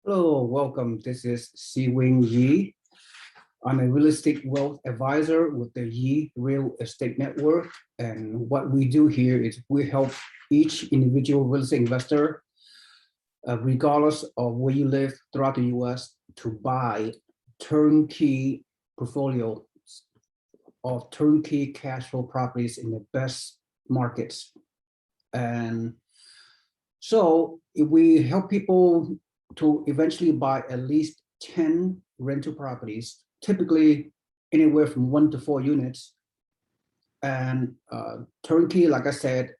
Hello, welcome. This is Si Wing Yi. I'm a real estate wealth advisor with the Yi Real Estate Network. And what we do here is we help each individual real estate investor, regardless of where you live throughout the US, to buy turnkey portfolio of turnkey cash flow properties in the best markets. And so if we help people to eventually buy at least 10 rental properties, typically anywhere from 1 to 4 units. And turnkey, like I said,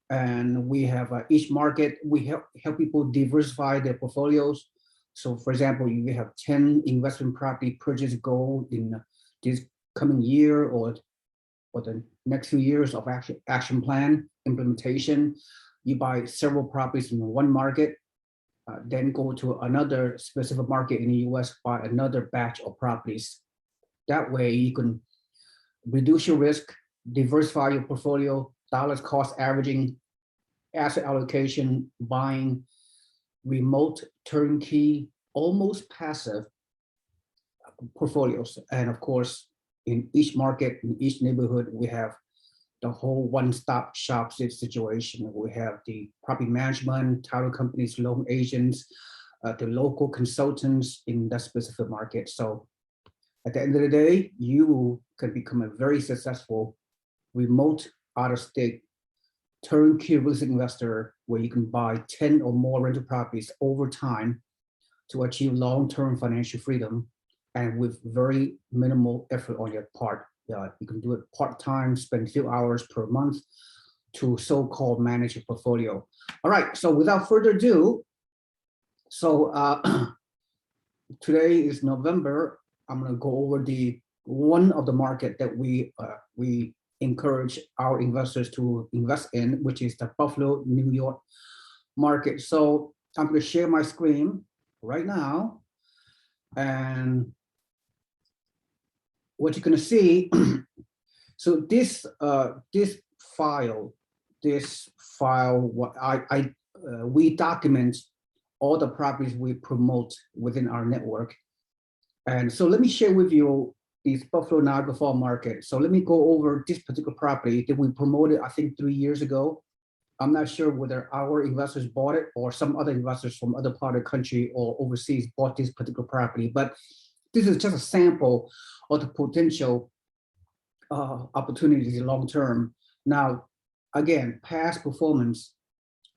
and we have each market, we help people diversify their portfolios. So for example, you have 10 investment property purchase goal in this coming year or the next few years of action plan implementation. You buy several properties in one market, then go to another specific market in the US, buy another batch of properties. That way you can reduce your risk, diversify your portfolio, dollars cost averaging, asset allocation, buying remote turnkey, almost passive portfolios. And of course, in each market, in each neighborhood, we have the whole one-stop shop situation. We have the property management, title companies, loan agents, the local consultants in that specific market. So at the end of the day, you can become a very successful remote out-of-state turnkey real estate investor where you can buy 10 or more rental properties over time to achieve long-term financial freedom and with very minimal effort on your part. You can do it part-time, spend a few hours per month to so-called manage your portfolio. All right, so without further ado, so today is November. I'm gonna go over the one of the market that we encourage our investors to invest in, which is the Buffalo, New York market. So I'm gonna share my screen right now. And what you're going to see, so this file, what we document all the properties we promote within our network. And so let me share with you this Buffalo Niagara Falls market. So let me go over this particular property that we promoted, I think 3 years ago. I'm not sure whether our investors bought it or some other investors from other part of the country or overseas bought this particular property, but this is just a sample of the potential opportunities long-term. Now, again, past performance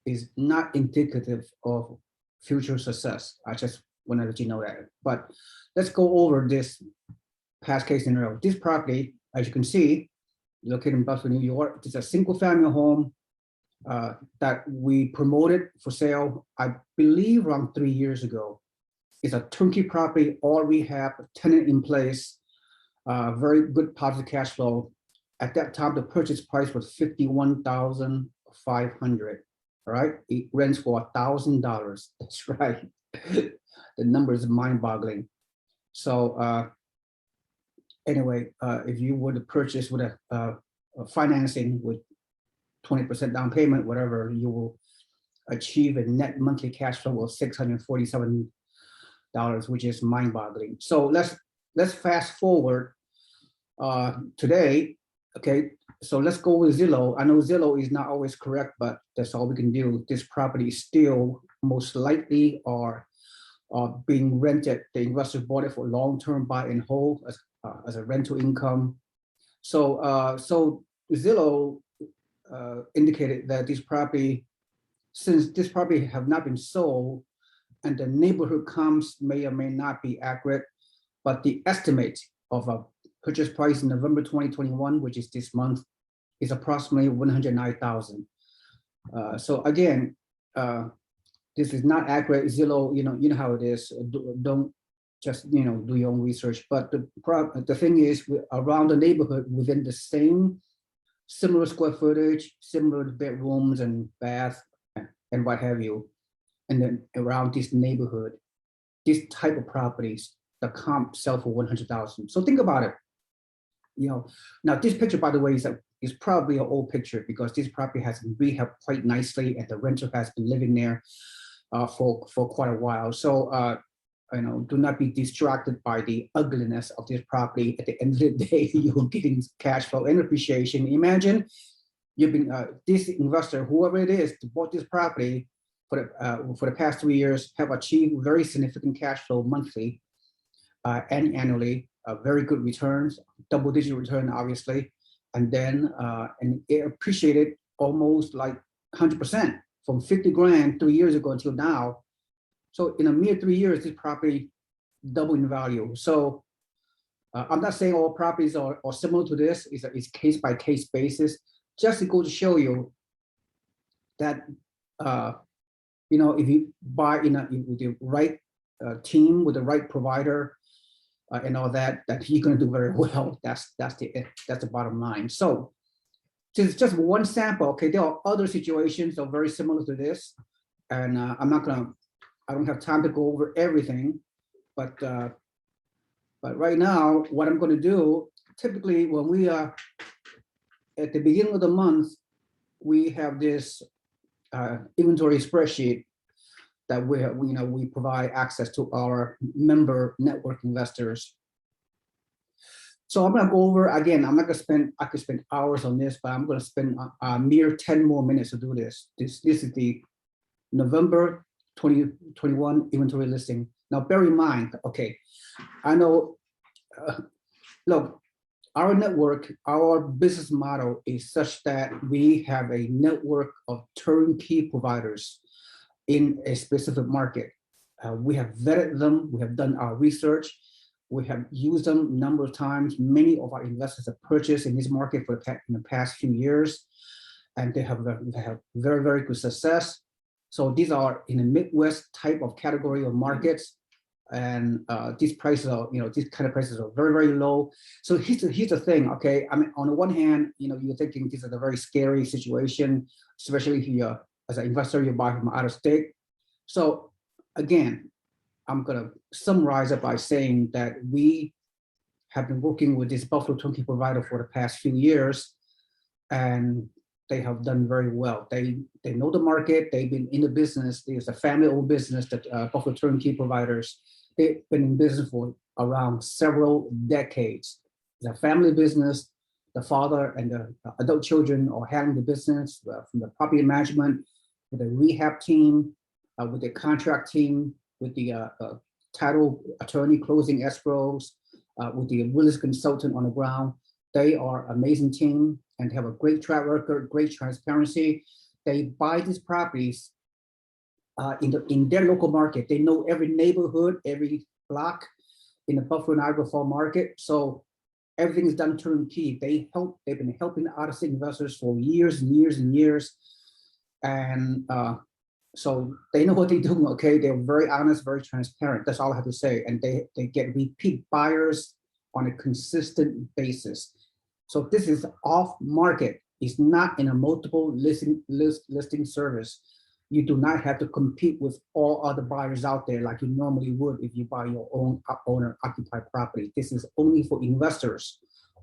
is not indicative of future success. I just want to let you know that. But let's go over this past case scenario. This property, as you can see, located in Buffalo, New York, it's a single-family home that we promoted for sale, I believe around 3 years ago. It's a turnkey property, all rehab, tenant in place, very good positive cash flow. At that time, the purchase price was $51,500. All right, it rents for $1,000. That's right. The number is mind-boggling. So anyway, if you were to purchase with a financing with 20% down payment, whatever, you will achieve a net monthly cash flow of $647, which is mind-boggling. So let's fast forward today. Okay, so let's go with Zillow. I know Zillow is not always correct, but that's all we can do. This property still most likely are being rented. The investor bought it for long-term buy and hold as a rental income. So so Zillow indicated that this property, since this property have not been sold, and the neighborhood comps may or may not be accurate, but the estimate of a purchase price in November 2021, which is this month, is approximately $109,000. So again, this is not accurate. Zillow, you know how it is. Don't just do your own research. But the thing is, around the neighborhood, within the same similar square footage, similar bedrooms and bath and what have you, and then around this neighborhood, this type of properties, the comp sell for $100,000. So think about it. Now this picture, by the way, is probably an old picture because this property has been rehabbed quite nicely and the renter has been living there. for quite a while. So do not be distracted by the ugliness of this property. At the end of the day, you're getting cash flow and appreciation. Imagine you've been this investor, whoever it is, bought this property for the past 3 years, have achieved very significant cash flow monthly and annually, very good returns, double-digit return, obviously, and then and it appreciated almost like 100% from 50 grand 3 years ago until now. So in a mere 3 years, this property doubled in value. So I'm not saying all properties are similar to this. It's case by case basis. Just to go to show you that if you buy with the right team, with the right provider, and all that you're going to do very well. That's the bottom line. So just one sample. Okay, there are other situations that are very similar to this, and I don't have time to go over everything, but right now, what I'm going to do, typically when we are at the beginning of the month, we have this inventory spreadsheet that we provide access to our member network investors. So I'm going to go over again. I'm not going to spend. I could spend hours on this, but I'm going to spend a mere 10 more minutes to do this. This is the November 2021 inventory listing. Now, bear in mind, okay, I know, look, our network, our business model is such that we have a network of turnkey providers in a specific market. We have vetted them, we have done our research, we have used them a number of times. Many of our investors have purchased in this market in the past few years, and they have very, very good success. So these are in the Midwest type of category of markets, and these prices are, these kind of prices are very, very low. So here's the thing, okay? I mean, on the one hand, you're thinking this is a very scary situation, especially if you as an investor, you buy from out of state. So again, I'm gonna summarize it by saying that we have been working with this Buffalo turnkey provider for the past few years, and they have done very well. They know the market. They've been in the business. There's a family-owned business that Buffalo turnkey providers. They've been in business for around several decades. It's a family business. The father and the adult children are handling the business from the property management, with the rehab team, with the contract team, with the title attorney closing escrows, with the real estate consultant on the ground. They are an amazing team and have a great track record, great transparency. They buy these properties in their local market. They know every neighborhood, every block in the Buffalo Niagara Falls market. So everything is done turnkey. They've been helping out-of-state investors for years and years and years. And so they know what they're doing, okay? They're very honest, very transparent. That's all I have to say. And they get repeat buyers on a consistent basis. So this is off market. It's not in a multiple listing service. You do not have to compete with all other buyers out there like you normally would if you buy your own owner-occupied property. This is only for investors,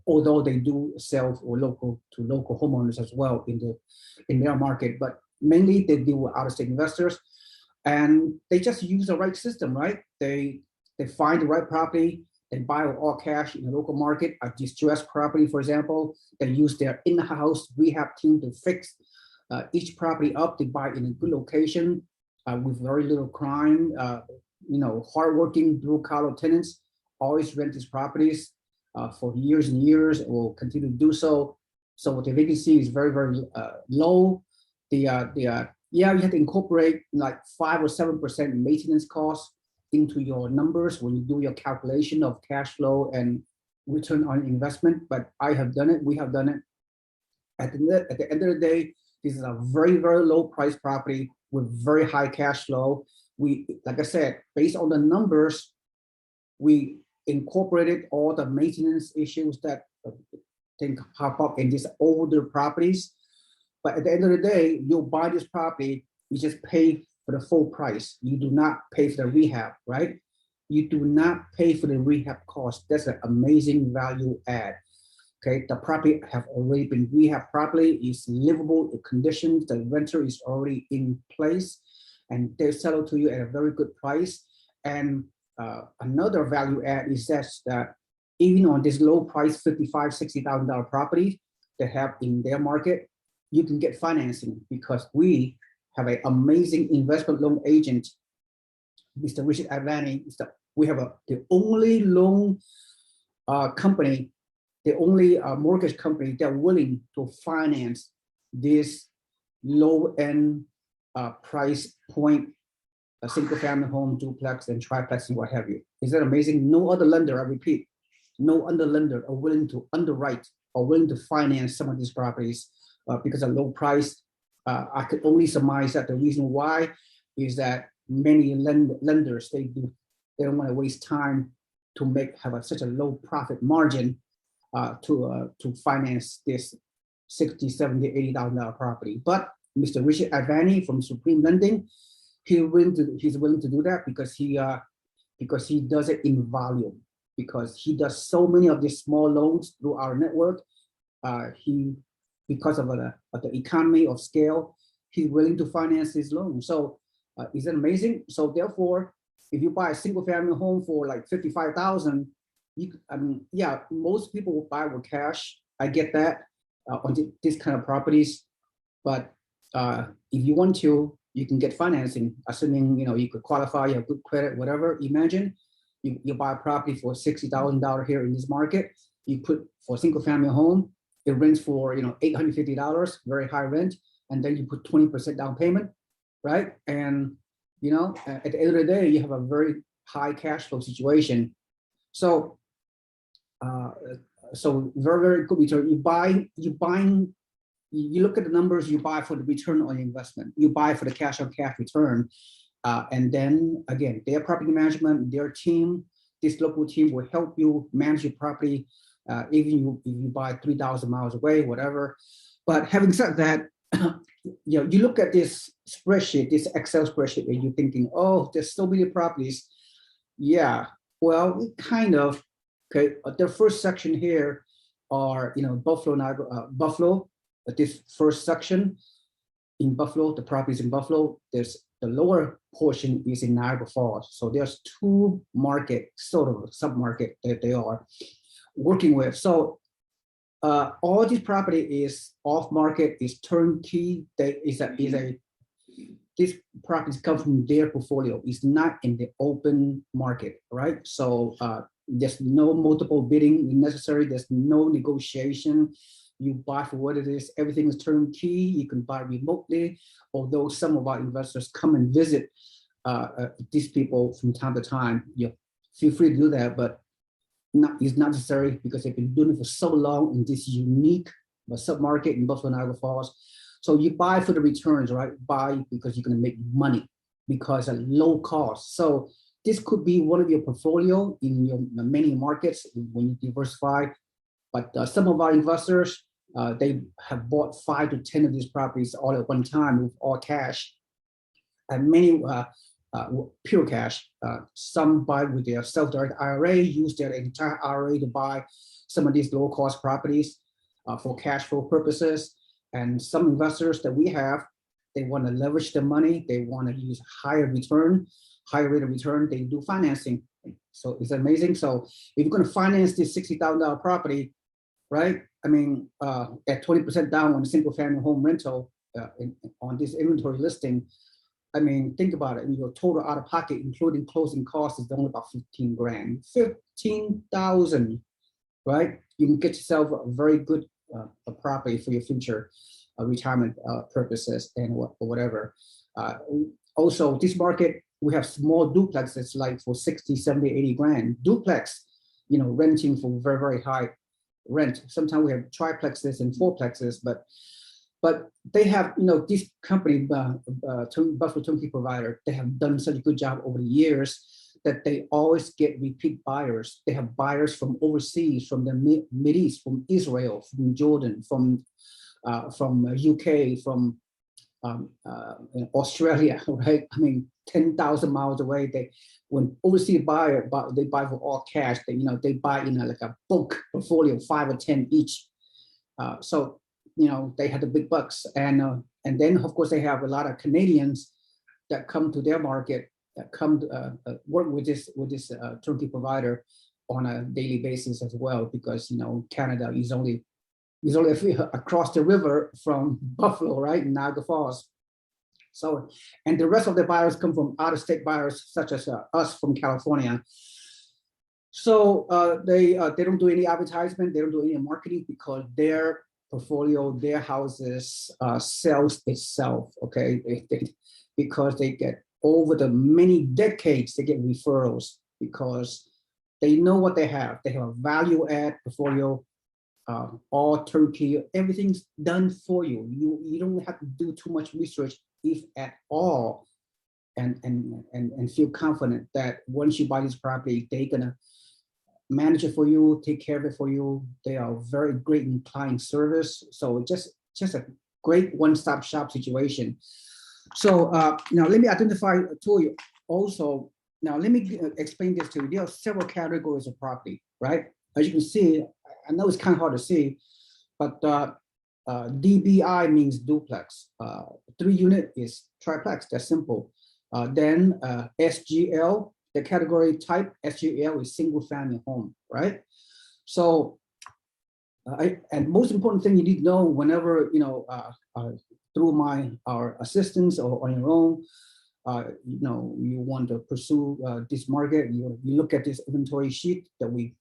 although they do sell for local homeowners as well in their market. But mainly they deal with out-of-state investors, and they just use the right system, right? They find the right property. They buy with all cash in the local market, a distressed property, for example. They use their in-house rehab team to fix each property up. They buy in a good location with very little crime. Hardworking blue-collar tenants always rent these properties for years and years, and will continue to do so. So the vacancy is very, very low. You have to incorporate like 5 or 7% maintenance costs into your numbers when you do your calculation of cash flow and return on investment. But I have done it. We have done it. At the end of the day, this is a very, very low price property with very high cash flow. Like I said, based on the numbers, we incorporated all the maintenance issues that can pop up in these older properties. But at the end of the day, you'll buy this property, you just pay for the full price. You do not pay for the rehab, right? You do not pay for the rehab cost. That's an amazing value add. Okay, the property have already been rehabbed properly. It's livable conditions. The renter is already in place, and they sell it to you at a very good price. And another value add is that even on this low price, $55,000, $60,000 property they have in their market, you can get financing because we have an amazing investment loan agent, Mr. Richard Avani. We have the only loan company, the only mortgage company that are willing to finance this low-end price point, a single-family home, duplex, and triplex, and what have you. Is that amazing? No other lender, I repeat, no other lender are willing to underwrite or willing to finance some of these properties because of low price. I could only surmise that the reason why is that many lenders, they don't want to waste time to have such a low profit margin to finance this $60,000, $70,000, $80,000 property. But Mr. Richard Avani from Supreme Lending, he's willing to do that because he does it in volume, because he does so many of these small loans through our network. Because of the economy of scale, he's willing to finance his loan. So is it amazing? So therefore, if you buy a single family home for like $55,000, yeah, most people will buy with cash. I get that on this kind of properties, but if you want to, you can get financing, assuming you could qualify, you have good credit, whatever. Imagine you buy a property for $60,000 here in this market. You put for a single family home, it rents for $850, very high rent, and then you put 20% down payment, right? And at the end of the day, you have a very high cash flow situation. So very, very good return. You look at the numbers, you buy for the return on investment, you buy for the cash on cash return. And then again, their property management, their team, this local team will help you manage your property, even if you buy 3,000 miles away, whatever. But having said that, you look at this spreadsheet, this Excel spreadsheet, and you're thinking, oh, there's so many properties. Yeah, well, kind of. Okay, the first section here are Buffalo. This first section in Buffalo, the properties in Buffalo. There's the lower portion is in Niagara Falls. So there's two market, sort of sub-market that they are working with. So all this property is off market, is turnkey. These properties come from their portfolio. It's not in the open market, right? So there's no multiple bidding necessary. There's no negotiation. You buy for what it is. Everything is turnkey. You can buy remotely. Although some of our investors come and visit these people from time to time, feel free to do that, but it's not necessary because they've been doing it for so long in this unique sub-market in Buffalo, Niagara Falls. So you buy for the returns, right? Buy because you're going to make money because at low cost. So this could be one of your portfolio in your many markets when you diversify. But some of our investors, they have bought 5 to 10 of these properties all at one time with all cash, and many pure cash. Some buy with their self-directed IRA, use their entire IRA to buy some of these low-cost properties for cash flow purposes. And some investors that we have, they want to leverage their money. They want to use higher rate of return. They do financing. So it's amazing. So if you're going to finance this $60,000 property, right? I mean, at 20% down on a single family home rental on this inventory listing, I mean, think about it. Your total out of pocket, including closing costs, is only about 15 grand, 15,000, right? You can get yourself a very good property for your future retirement purposes and whatever. Also, this market, we have small duplexes like for 60, 70, 80 grand. Duplex, renting for very, very high rent. Sometimes we have triplexes and fourplexes, but they have, this company, Buffalo Turnkey Provider, they have done such a good job over the years that they always get repeat buyers. They have buyers from overseas, from the Mideast, from Israel, from Jordan, from UK, from Australia, right? I mean, 10,000 miles away. When overseas buyer, they buy for all cash. They buy like a bulk portfolio, 5 or 10 each. So they have the big bucks, and then of course they have a lot of Canadians that come to their market, that come to, work with this turnkey provider on a daily basis as well, because Canada is only across the river from Buffalo, right, in Niagara Falls. So, and the rest of the buyers come from out-of-state buyers, such as us from California. So they don't do any advertisement, they don't do any marketing, because their portfolio, their houses sells itself, okay? Because they get, over the many decades, they get referrals because they know what they have. They have a value add portfolio, all turnkey, everything's done for you. You don't have to do too much research, if at all, and feel confident that once you buy this property, they're gonna manage it for you, take care of it for you. They are very great in client service. So just a great one-stop shop situation. So now let me identify to you also. Now let me explain this to you. There are several categories of property, right? As you can see, I know it's kind of hard to see, but DBI means duplex. 3-unit is triplex. That's simple. Then SGL, the category type SGL is single family home, right? So, and most important thing you need to know whenever through our assistance or on your own, you want to pursue this market. You look at this inventory sheet that we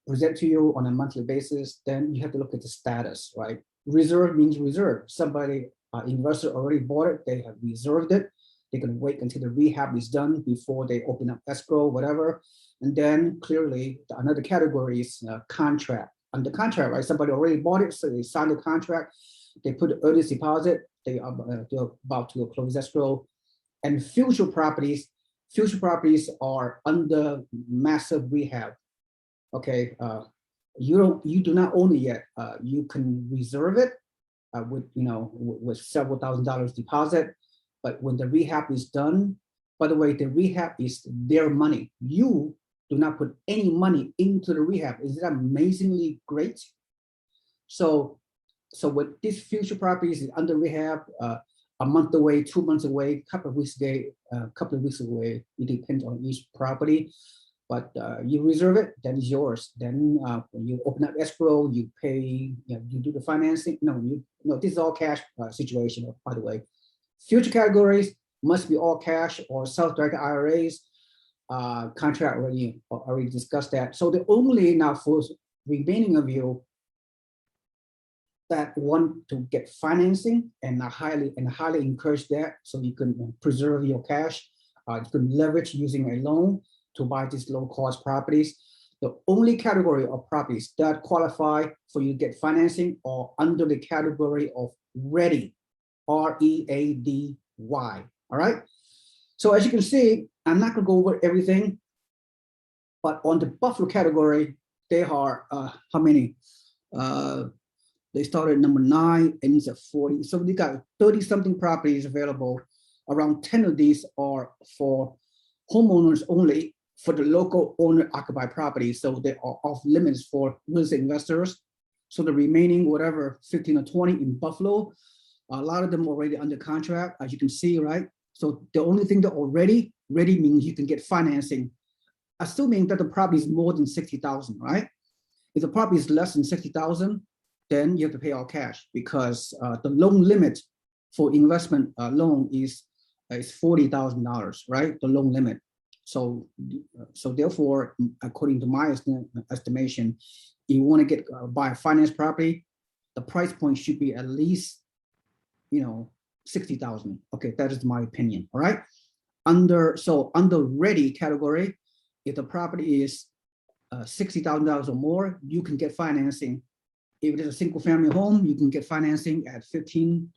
present to you on a monthly basis. Then you have to look at the status, right? Reserve means reserve. Somebody, investor already bought it. They have reserved it. They're going to wait until the rehab is done before they open up escrow, whatever. And then clearly another category is contract. Under contract, right? Somebody already bought it, so they signed the contract. They put the earnest deposit. They're about to close escrow. And future properties are under massive rehab. Okay, you do not own it yet. You can reserve it with several $1,000s deposit. But when the rehab is done, by the way, the rehab is their money. You do not put any money into the rehab. Is it amazingly great? So with these future properties is under rehab, a month away, 2 months away, couple of weeks away, it depends on each property. But you reserve it, then it's yours. Then when you open up escrow, you pay, you do the financing. No, this is all cash situation, by the way. Future categories must be all cash or self-directed IRAs. Contract already discussed that. So the only now for remaining of you that want to get financing, and I highly encourage that, so you can preserve your cash. You can leverage using a loan to buy these low-cost properties. The only category of properties that qualify for you to get financing are under the category of ready, READY. All right. So as you can see, I'm not going to go over everything, but on the Buffalo category, they are how many? They started at number 9 and it's at 40. So they got 30-something properties available. Around 10 of these are for homeowners only, for the local owner-occupied properties. So they are off limits for real estate investors. So the remaining, whatever, 15 or 20 in Buffalo, a lot of them already under contract, as you can see, right? So the only thing that already ready means you can get financing, assuming that the property is more than 60,000, right? If the property is less than 60,000, then you have to pay all cash, because the loan limit for investment loan is $40,000, right? The loan limit. So therefore, according to my estimation, you want to buy a finance property, the price point should be at least 60,000. Okay, that is my opinion. All right. Under ready category, if the property is $60,000 or more, you can get financing. If it is a single family home, you can get financing at 15,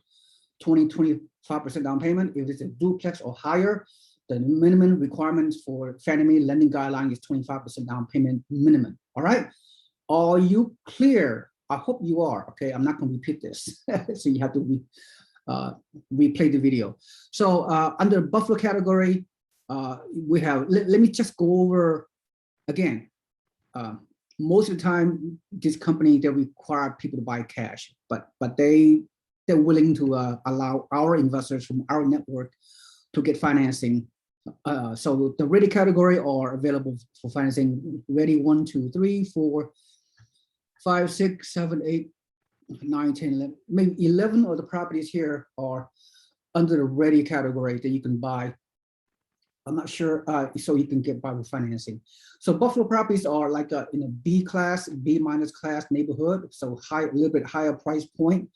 20, 25% down payment. If it's a duplex or higher, the minimum requirements for Fannie Mae lending guideline is 25% down payment minimum. All right. Are you clear? I hope you are. Okay, I'm not going to repeat this. So you have to replay the video. So under Buffalo category, we have, let me just go over again. Most of the time, this company, they require people to buy cash, but they they're willing to allow our investors from our network to get financing. So the ready category are available for financing. Ready 1, 2, 3, 4, 5, 6, 7, 8, 9, 10, 11. Maybe 11 of the properties here are under the ready category that you can buy. I'm not sure, so you can get by with financing. So Buffalo properties are like in a B class, B minus class neighborhood. So a little bit higher price point,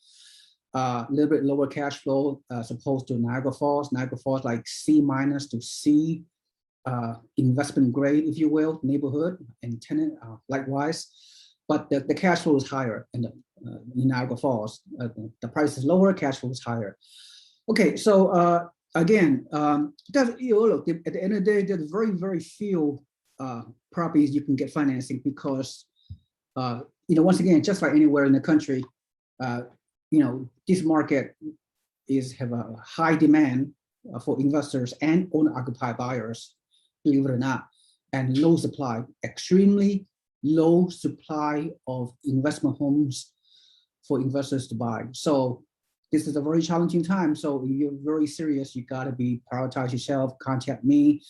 a little bit lower cash flow as opposed to Niagara Falls. Niagara Falls like C minus to C, investment grade, if you will, neighborhood and tenant likewise. But the cash flow is higher in Niagara Falls. The price is lower, cash flow is higher. Okay, so again, look, at the end of the day, there's very, very few properties you can get financing because, once again, just like anywhere in the country, this market have a high demand for investors and owner-occupied buyers, believe it or not, and low supply, extremely low supply of investment homes for investors to buy. So this is a very challenging time. So if you're very serious, you got to prioritize yourself, contact me,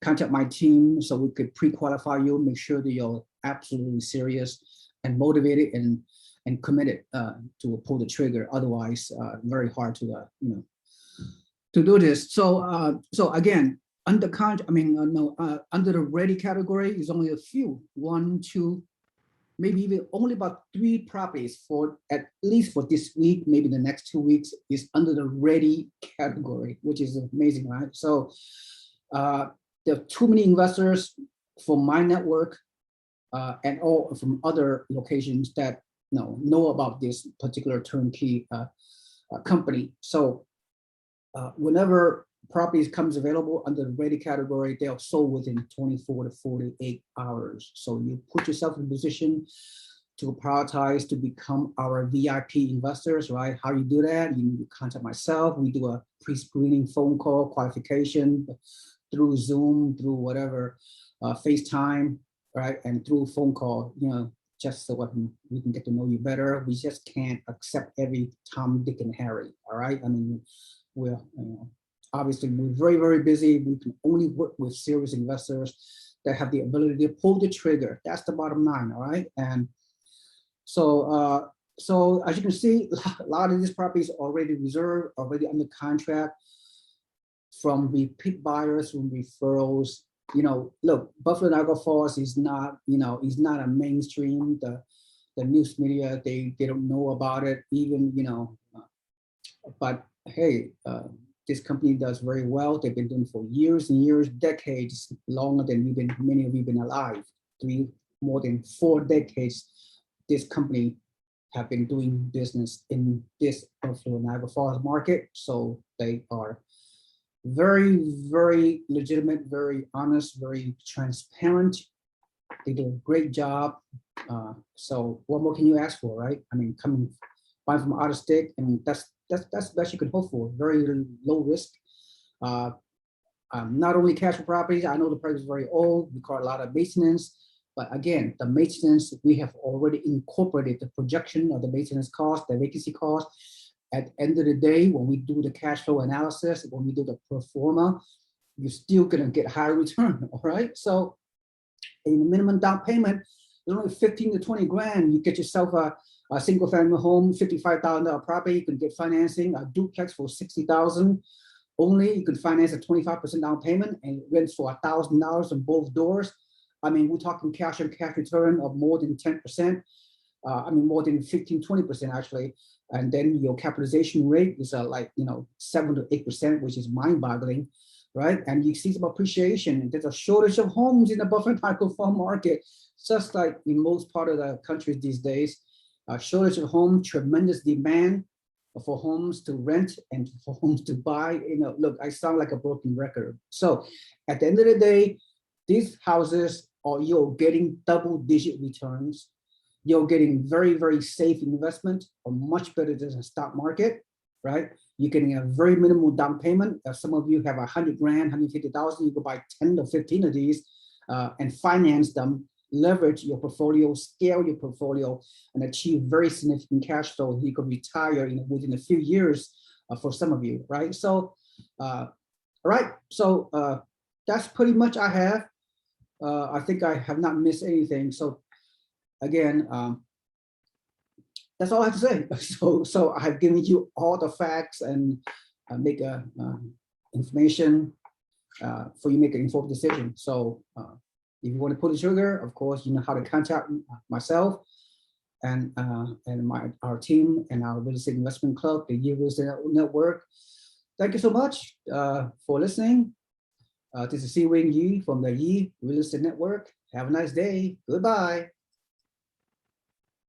contact my team so we could pre-qualify you, make sure that you're absolutely serious and motivated and committed to pull the trigger. Otherwise, very hard to do this. So again, under the ready category is only a few, 1, 2, maybe even only about 3 properties for at least for this week, maybe the next 2 weeks is under the ready category, which is amazing, right? So there are too many investors from my network and all from other locations that know about this particular turnkey company. So whenever properties comes available under the ready category, they are sold within 24 to 48 hours. So you put yourself in a position to prioritize to become our VIP investors, right? How you do that? You contact myself. We do a pre-screening phone call qualification through Zoom, through whatever, FaceTime, right? And through phone call, just so we can get to know you better. We just can't accept every Tom, Dick, and Harry, all right? I mean, we're, obviously, we're very, very busy. We can only work with serious investors that have the ability to pull the trigger. That's the bottom line, all right? And so, as you can see, a lot of these properties are already reserved, already under contract from repeat buyers, from referrals. Look, Buffalo Niagara Falls is not, is not a mainstream. The news media, they don't know about it, even, but hey, this company does very well. They've been doing for years and years, decades, longer than many of you been alive. More than 4 decades, this company have been doing business in this Buffalo Niagara Falls market. So they are very, very legitimate, very honest, very transparent. They do a great job. So what more can you ask for, right? I mean, buying from out of state, and that's the best you can hope for. Very low risk. Not only cash for properties. I know the price is very old, require a lot of maintenance. But again, the maintenance, we have already incorporated the projection of the maintenance cost, the vacancy cost. At the end of the day, when we do the cash flow analysis, when we do the pro forma, you're still gonna get higher return, all right? So in the minimum down payment, there's only 15 to 20 grand. You get yourself a single family home, $55,000 property, you can get financing, a duplex for $60,000 only. You can finance a 25% down payment and rents for $1,000 on both doors. I mean, we're talking cash on cash return of more than 10%. More than 15, 20% actually. And then your capitalization rate is 7 to 8%, which is mind boggling, right? And you see some appreciation. There's a shortage of homes in the Buffalo Niagara Falls market, just like in most part of the country these days. A shortage of homes, tremendous demand for homes to rent and for homes to buy. Look, I sound like a broken record. So at the end of the day, these houses you're getting double-digit returns. You're getting very, very safe investment, or much better than the stock market, right? You're getting a very minimal down payment. If some of you have 100 grand, 150,000, you could buy 10 or 15 of these and finance them leverage your portfolio, scale your portfolio, and achieve very significant cash flow. You could retire within a few years for some of you, right? So, all right. So that's pretty much I have. I think I have not missed anything. So again, that's all I have to say. So I have given you all the facts and make a information for you to make an informed decision. So if you want to pull the trigger, of course, you know how to contact myself and our team and our real estate investment club, the Real Estate Network. Thank you so much for listening. This is Si Wing Yi from the Yi Real Estate Network. Have a nice day. Goodbye.